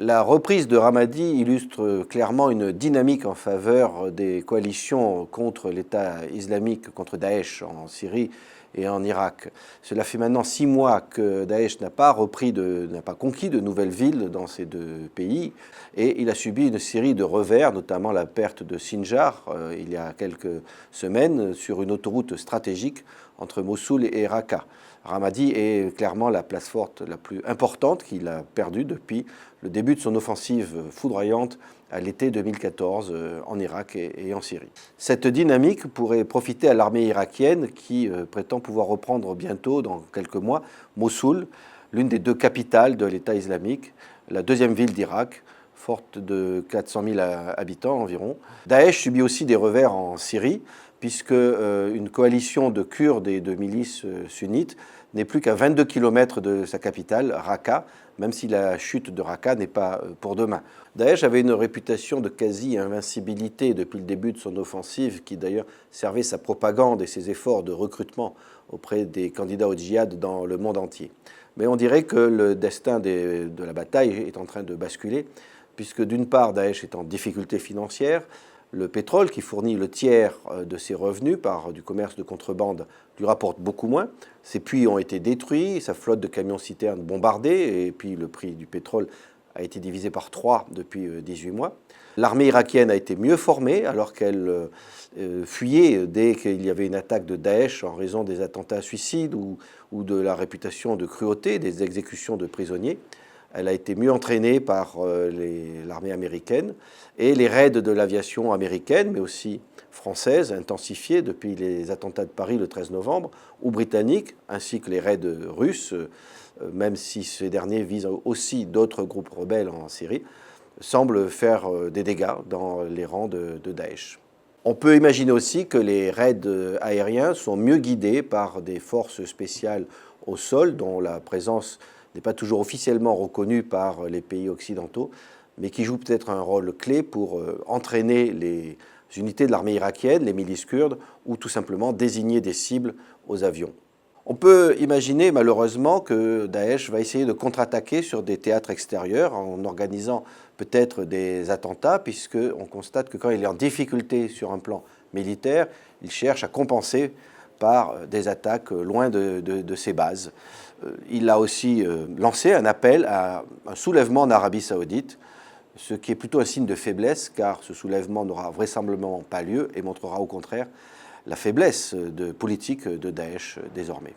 La reprise de Ramadi illustre clairement une dynamique en faveur des coalitions contre l'État islamique, contre Daesh en Syrie et en Irak. Cela fait maintenant 6 mois que Daesh n'a pas conquis de nouvelles villes dans ces deux pays et il a subi une série de revers, notamment la perte de Sinjar il y a quelques semaines sur une autoroute stratégique entre Mossoul et Raqqa. Ramadi est clairement la place forte la plus importante qu'il a perdue depuis le début de son offensive foudroyante à l'été 2014 en Irak et en Syrie. Cette dynamique pourrait profiter à l'armée irakienne qui prétend pouvoir reprendre bientôt, dans quelques mois, Mossoul, l'une des deux capitales de l'État islamique, la deuxième ville d'Irak, forte de 400 000 habitants environ. Daesh subit aussi des revers en Syrie, puisque une coalition de Kurdes et de milices sunnites n'est plus qu'à 22 km de sa capitale, Raqqa, même si la chute de Raqqa n'est pas pour demain. Daesh avait une réputation de quasi-invincibilité depuis le début de son offensive, qui d'ailleurs servait sa propagande et ses efforts de recrutement auprès des candidats au djihad dans le monde entier. Mais on dirait que le destin de la bataille est en train de basculer, puisque d'une part, Daesh est en difficulté financière. Le pétrole, qui fournit le tiers de ses revenus par du commerce de contrebande, lui rapporte beaucoup moins. Ses puits ont été détruits, sa flotte de camions-citernes bombardée, et puis le prix du pétrole a été divisé par 3 depuis 18 mois. L'armée irakienne a été mieux formée, alors qu'elle fuyait dès qu'il y avait une attaque de Daesh en raison des attentats suicides ou de la réputation de cruauté des exécutions de prisonniers. Elle a été mieux entraînée par l'armée américaine et les raids de l'aviation américaine, mais aussi française, intensifiés depuis les attentats de Paris le 13 novembre, ou britanniques, ainsi que les raids russes, même si ces derniers visent aussi d'autres groupes rebelles en Syrie, semblent faire des dégâts dans les rangs de Daesh. On peut imaginer aussi que les raids aériens sont mieux guidés par des forces spéciales au sol, dont la présence n'est pas toujours officiellement reconnue par les pays occidentaux, mais qui jouent peut-être un rôle clé pour entraîner les unités de l'armée irakienne, les milices kurdes, ou tout simplement désigner des cibles aux avions. On peut imaginer malheureusement que Daesh va essayer de contre-attaquer sur des théâtres extérieurs en organisant peut-être des attentats, puisqu'on constate que quand il est en difficulté sur un plan militaire, il cherche à compenser par des attaques loin de ses bases. Il a aussi lancé un appel à un soulèvement en Arabie Saoudite, ce qui est plutôt un signe de faiblesse, car ce soulèvement n'aura vraisemblablement pas lieu et montrera au contraire la faiblesse politique de Daesh désormais.